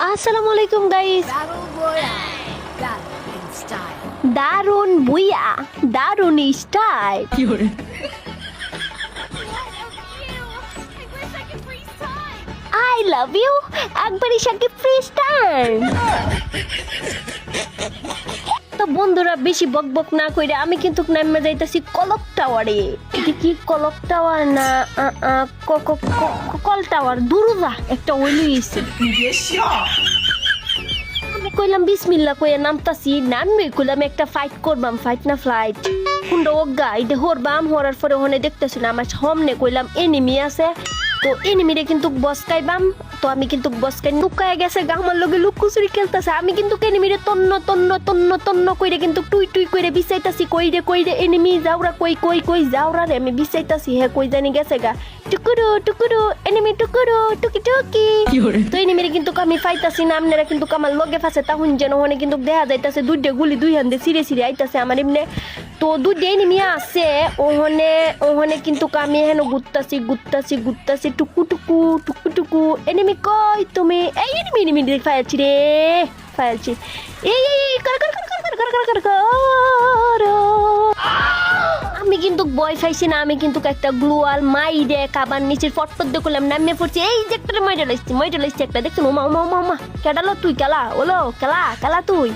আসসালামু আলাইকুম গাইস। দারুন বুইয়া, দারুন স্টাইল। আই লাভ ইউ, একবারই সাথে ফ্রি টাইম। তো বন্ধুরা বেশি বকবক না কইরা আমি কিন্তু নামে যাইতাছি কলক টাওয়ারে। এটা কি কলক টাওয়ার না কল টাওয়ার? দুরুদা একটা ওইলইছে। আমি কইলাম বিসমিল্লাহ কইয়া নামতাছি, নামবে কইলাম একটা ফাইট করবাম, ফাইট না ফ্লাইট কোনটা ওগা এটা হরবাম। হরার পরে ওখানে দেখতেছি না আমার সামনে কইলাম এনিমি আছে, তো এনিমিরে কিন্তু বসকাইবাম। তো আমি কিন্তু বসকাই লুকায় গেছে গা, আমার লগে লুকুচুরি খেলতেছে। আমি কিন্তু এনিমিরে তন্ন তন্ন তন্ন তন্ন কইরে কিন্তু টুই টুই কইরে বিছাইতাছি। কইরে কইরে এনিমি যাওরা কই কই কই যাওরা রে আমি বিছাইতাছি। হে কই জানি গেছে গা, টুকুরু টুকুরু এনিমি টুকুরু টুকি টুকি। তো এনিমিরে কিন্তু আমি পাইতাছি না, আপনারা কিন্তু আমার লগে ফাঁসে তাহুন যেন ওখানে কিন্তু দেখা যাইতাছে দুইটা গুলি দুই হাতে সিরে সিরে আইতাছে আমার এমনি। তো দুইটা এনিমি আছে ওখানে, ওখানে কিন্তু আমি হেন ঘুরতাছি ঘুরতাছি ঘুরতাছি টুকু টুকু টুকু টুকু। এনিমি কই তুমি? এই এনিমি এনিমি ফায়ারছি রে, ফায়ারছি। এই কর কর কর কর কর কর কর কর। আমি কিন্তু বয় পাইছি না, আমি কিন্তু একটা গ্লুয়াল মাইরে কাবার নিচের ফটফট দিয়ে করলাম নামিয়ে পড়ছি। এই যে একটা মাইরে লাইছি একটা, দেখছেন? ওমা ওমা ওমা ওমা কেডালো তুই কেলা ওলো কেলা কেলা তুই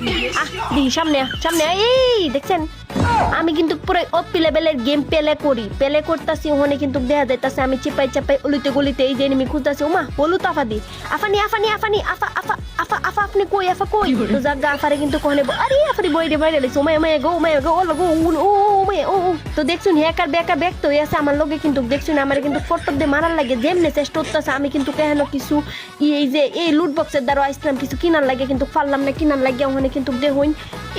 দি সামনে সামনে। এই দেখছেন আমি কিন্তু পুরো ওপি লেভেলের গেম প্লে করতেছি। ওখানে কিন্তু দেখা যাইতাছে আমি চিপাই চাপাই অলিতে গলিতে এই যে এনিমি খুঁজতেছি। ওমা বলু তো আফা দি আফানি আফানি আফানি আফা আফা আফা আফা আপনি কই আফা কই? তো জাগা আফারে কিন্তু কোনে আরে আফারি বইরে বাইরে লাইছে। ওমা ওমা গো ওমা গো ওলা গো ও ওমা ও। তো দেখছুন হ্যাকার বেকার ব্যাক তো আছে আমার লগে কিন্তু দেখছুন আমার কিন্তু ফটো দিয়ে মারার লাগে যেমনে চেষ্টা করতেছে। আমি কিন্তু কেন কিছু এই যে এই লুট বক্সের দ্বারা আসলাম কিছু কিনার লাগে কিন্তু পারলাম না কিনার লাগে। ওখানে কিন্তু দেখুন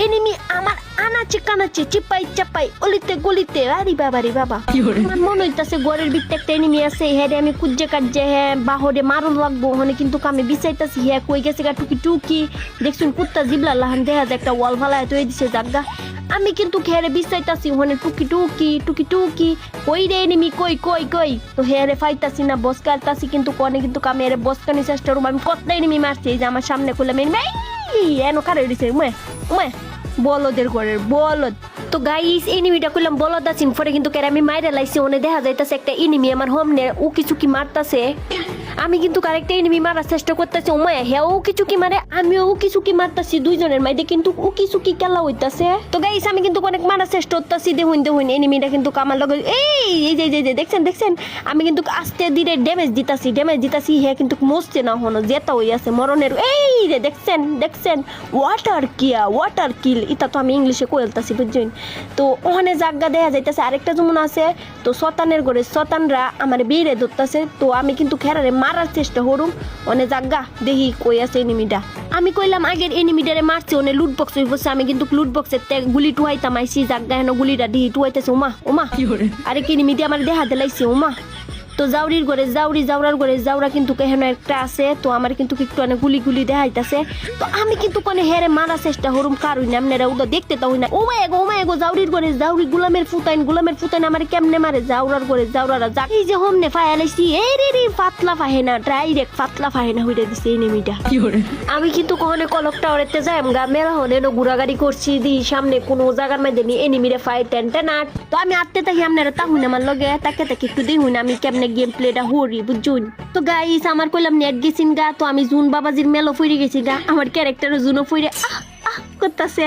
এনিমি আমার আনাচে কানাচে চিপাই চাপাই অলিতে গলিতে। আরে বাবা রে বাবা, আমার মনে হইতাছে ঘরের ভিতরে একটা এনিমি আছে। হ্যাঁ আমি কুজ্জে কাটছে হ্যাঁ বাহরে মারুন লাগবো। ওখানে কিন্তু আমি বিচাইতাছি হ্যাঁ কই গেছে গা টুকি টুকি। দেখছুন কুত্তা জিবলা লাহান দেখা যায় একটা ওয়াল ফালায় তো দিছে জাগা। আমি কিন্তু খেরে বিচাইতাছি ওখানে টুকি টুকি টুকি টুকি। কই রে এনিমি কই কই কই? তো হেরে ফাইতাছি না বসকালতাছি কিন্তু কোনে কিন্তু আমি এর বসকানি চেষ্টা করব। আমি কত এনিমি মারছি এই যে আমার সামনে করলাম এনিমি এনো কারে দিছে উমে উমে বলদের ঘরের বলদ। তো গাইস এনিমিটা কইলাম বলদ আছিন পরে কিন্তু কেন আমি মাইরে লাইছি। ওনে দেখা যাইতাছে একটা এনিমি আমার হোমনে ও কিছু কি মারতাছে। আমি কিন্তু আরেকটা এনিমি মারার চেষ্টা করতেছি। ওমায় হ্যাঁ ও কিছু কি মারে আমিও ও কিছু কি মারতাছি, দুইজনের মাইদে কিন্তু ও কিছু কি খেলা হইতাছে। তো গাইস আমি কিন্তু অনেক মারার চেষ্টা করতেছি। দেখুন দেখুন এনিমিটা কিন্তু আমার লগে এই যে দেখছেন দেখছেন আমি কিন্তু আস্তে ধীরে ড্যামেজ দিতাছি। হ্যাঁ কিন্তু মরছে না হনো জেতা হই আছে মরণের। এই রে দেখছেন দেখছেন ওয়াটার কিল এটা তো আমি ইংলিশে কইলতাছি বুঝছেন। তো ওখানে জায়গা দেখা যাইতাছে আরেকটা যেমন আছে। তো শতানের ঘরে শতানরা আমার বেড়ে ধরতেছে। তো আমি কিন্তু খেরারে মারার চেষ্টা করুম অনেক জায়গা দেখি কই আছে এনিমিটা। আমি কইলাম আগের এনিমিটারে মারছে ওনে লুট বক্স হই বসে। আমি কিন্তু লুট বক্সের গুলি টুহাইতাম আইছি জায়গা হেন গুলিটা দিহি টুহাইতেছে। ওমা ওমা আরে কি এনিমিটি আমার দেখা দিলাইছে ওমা। তো জাউরির ঘরে জাউরার ঘরে জাউরা কিন্তু কেন একটা আছে। তো আমার কিন্তু একটু অনেক গুলি গুলি দেখাইতাছে। তো আমি কিন্তু কোনে হেরে মারার চেষ্টা করুম কারুই না আপনারা ওটা দেখতে তাও না। ওমা এগো জাউরির ঘরে জাউরি গুলামের ফুতাইন আমার কেমনে মারে জাউরার ঘরে জাউরারা যা এই যে হোমনে ফায়ালাইছি। এই রে ফাতলা ফাহে না ডাইরেক্ট ফাতলা ফাহে না হইরা দিছে এনিমিটা। আমি কিন্তু কখনো কলক টাওয়ারেতে যাই গা মেলা হনে ঘোরাগাড়ি করছি দি সামনে কোনো জায়গার মধ্যে নি এনিমিরে ফাইট টেনটা। তো আমি আটতে থাকি আপনারা তাহুন আমার লগে তাকে একটু দেখুন আমি কেমনে গেম প্লেটা হরি বুঝুন। তো গাইস আমার কইলাম নেট গেছিন গা। তো আমি জুন বাবাজির মেলো ফিরে গেছি গা। আমার ক্যারেক্টারও জুনও ফিরে করতেছে।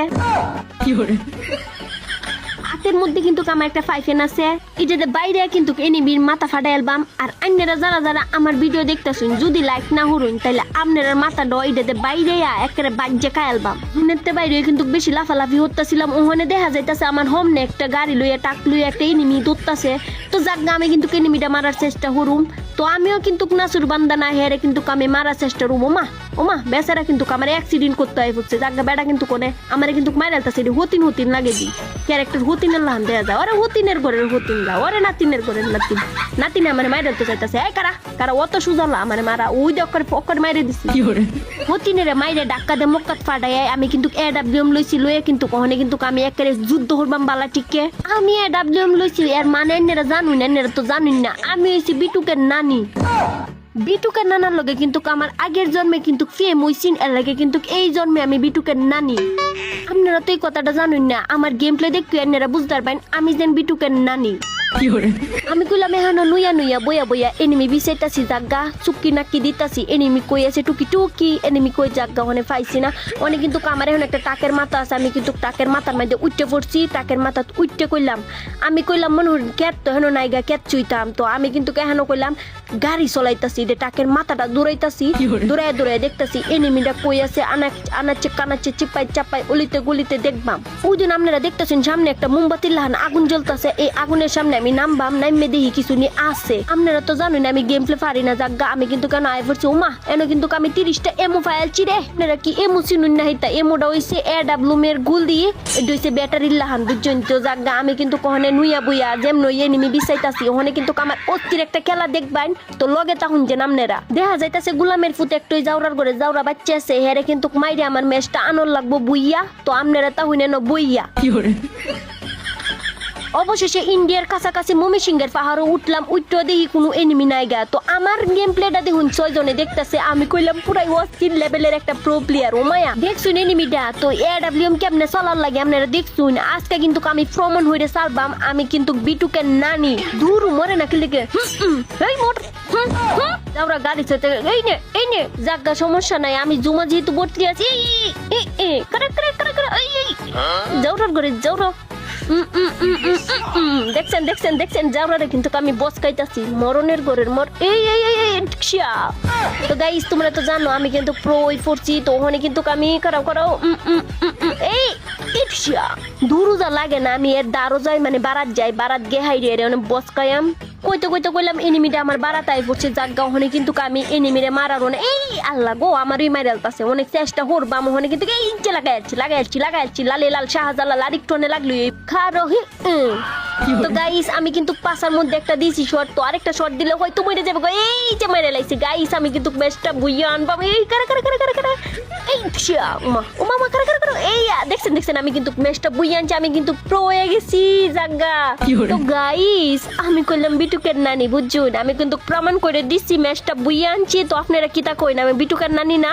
হাতের মধ্যে কিন্তু আমার একটা ফাইফেন আছে। এটাতে বাইরে কিন্তু এনিমির মাথা ফাটাই অ্যালবাম। আর আপনারা যারা যারা আমার ভিডিও দেখতেছেন যদি লাইক না হরুন তাহলে আপনারা মাথা এটাতে বাইরে একেবারে বাজ্যে খায় অ্যালবাম। শুনেতে বাইরে কিন্তু বেশি লাফালাফি হতেছিলাম। ওখানে দেখা যাইতেছে আমার হোমনে একটা গাড়ি লইয়া টাক লইয়া একটা এনিমি ধরতেছে। তো যাক আমি কিন্তু এনিমিটা মারার চেষ্টা করুম। তো আমিও কিন্তু নাসুর বান্দা না হেরে কিন্তু আমি মারার চেষ্টা করুম। ওমা বেচারা কিন্তু আমার অ্যাক্সিডেন্ট করতে হয় হচ্ছে জাগা বেড়া কিন্তু কোনে আমার কিন্তু মাইরালতাছে হতিন লাগে দি ক্যারেক্টার হতিনের লাহান দেয়া যায়। ওরে হতিনের ঘরের হতিন যা ওরে নাতিনের ঘরের নাতিনে আমার মাইরালতে চাইতেছে। এই কারা অত সুজালা আমার মারা ওই অক্কর মাইরে দিছি হতিনের মাইরে ডাক্কা দে মক্কাত ফাটাই। আমি কিন্তু এডাব্লিউএম লইছি লইয়া কিন্তু কখনে কিন্তু আমি একেবারে যুদ্ধ করবাম বালা টিকে। আমি এডাব্লিউএম লইছি এর মানে এরা জানুন এরা তো জানুন না আমি হইছি বিটুকের নানি বিটুকের নানার লগে কিন্তু আমার আগের জন্মে কিন্তু ফেম হইছিন, এর লাগে কিন্তু এই জন্মে আমি বিটুকের নানি। আপনারা তো এই কথাটা জানেন না, আমার গেম প্লে দেখতে আপনারা বুঝতে পারবেন আমি যেন বিটুকের নানি। আমি কইলাম এখানে নুইয়া নুইয়া বইয়া বইয়া এনিমি বিছাইতাছি জাগা, চুক্কি নাকি দিতাছি, এনিমি কই আছে টুকি টুকি, এনিমি কই জাগা ওখানে পাইছি না। অনেক কিন্তু আমার এখন একটা টাকের মাথা আছে, আমি কিন্তু টাকের মাথার মধ্যে উঠতে পড়ছি, টাকের মাথা উঠতে কইলাম, আমি কইলাম মনে হয় ক্যাট তো হেন নাইগা ক্যাট চুইতাম, তো আমি কিন্তু কেন কইলাম গাড়ি চলাইতাছি, টাকের মাথাটা দৌড়াইতাছি, দৌড়ায় দৌড়ায় দেখতাছি এনিমিটা কই আছে, আনাচ্ছে কানাচ্ছে চিপাই চাপাই অলিতে গলিতে দেখবাম। ওই দিন আপনারা দেখতেছেন সামনে একটা মোমবাতির লাহান আগুন জ্বলতেছে, এই আগুনের সামনে আমি নামবাম, নামে দেখি কিছু নিয়ে আছে। আপনারা তো জানেন আমি গেম প্লে পারি না জাগা, আমি কিন্তু কেন আয় পড়ছি ওমা এনে কিন্তু আমি 30টা এমো ফাইলছি রে। আপনারা কি এমো চিনুন না হইতা, এমোটা হইছে AW এর গুল দিয়ে, এটা হইছে ব্যাটারির লাহান বুঝছেন তো জাগা। আমি কিন্তু কখনো নুইয়া বুইয়া যেমন এনিমি বিছাইতাছি, ওখানে কিন্তু আমার অস্থির একটা খেলা দেখবেন, তো লগে তখন যে আপনারা দেখা যাইতাছে গোলামের ফুতে একটু যাওরার করে যাওরা বাচ্চা আছে, হেরে কিন্তু মাইরে আমার ম্যাচটা আনর লাগবো বুইয়া, তো আপনারা তাহলে বইয়া। অবশেষে ইন্ডিয়ার কাছাকাছি ময়মনসিংহের পাহাড়ে উঠলাম, উঠতে দেখি কোনো এনিমি নাই গা। তো আমার গেম প্লেটা দেখুন 6 জনে দেখতেছে, আমি কইলাম পুরাই অস্থির লেভেলের একটা প্রো প্লেয়ার। ও মায়া দেখছুন এনিমিটা, তো AWM কেমনে চলার লাগে আপনারা দেখছুন। আজকে কিন্তু আমি প্রমাণ হইরে চালবাম আমি কিন্তু বিটুকের নানি। দূর মরে না কিলেকে এই মোর যাওরা গাড়ি সাথে এই নে জাগা সমস্যা নাই, আমি জুমা যেহেতু ভর্তি আছি করে করে করে করে যাওরার করে যাওরা। দেখছেন দেখছেন দেখছেন যাওরারে কিন্তু আমি বস খাইতাছি মরণের ঘরের মর। এই তো গাইস তোমরা তো জানো আমি কিন্তু প্রো ওই পড়ছি, তো ওখানে কিন্তু আমি করাও এই ইটশিয়া দূরুজা লাগে না, আমি এর দারো যাই মানে বারাত যাই, বারাত গে হাইরে এর অনেক বস খাইয়াম। কইতে কইলাম এনিমিটা আমার বারাতাই পড়ছে জাগা, ওখানে কিন্তু আমি এনিমিরে মারারো না। এই আল্লাহ গো আমারই মাইরালতাছে, অনেক চেষ্টা করবাম, ওখানে কিন্তু এই যে লাগাইছি লালে লাল শাহজালাল আরেকটু লাগলো খারো হি। তো গাইস আমি কিন্তু পাশার মধ্যে একটা দিছি শট, তো আরেকটা শট দিলে হয়তো মরে যাবে গো। এই যে মেরে লাইছি গাইস, আমি কিন্তু ম্যাচটা বুইয়া আনবাম। এই করে এই উমা করে এই দেখছেন আমি কিন্তু ম্যাচটা বুইয়া আনছি, আমি কিন্তু প্রো হয়ে গেছি জাগা। তো গাইস আমি কইলাম বিটুকের নানি বুঝছুন, আমি কিন্তু প্রমাণ করে দিচ্ছি ম্যাচটা বুইয়া আনছি। তো আপনারা কি তা কইন আমি বিটুকের নানি না?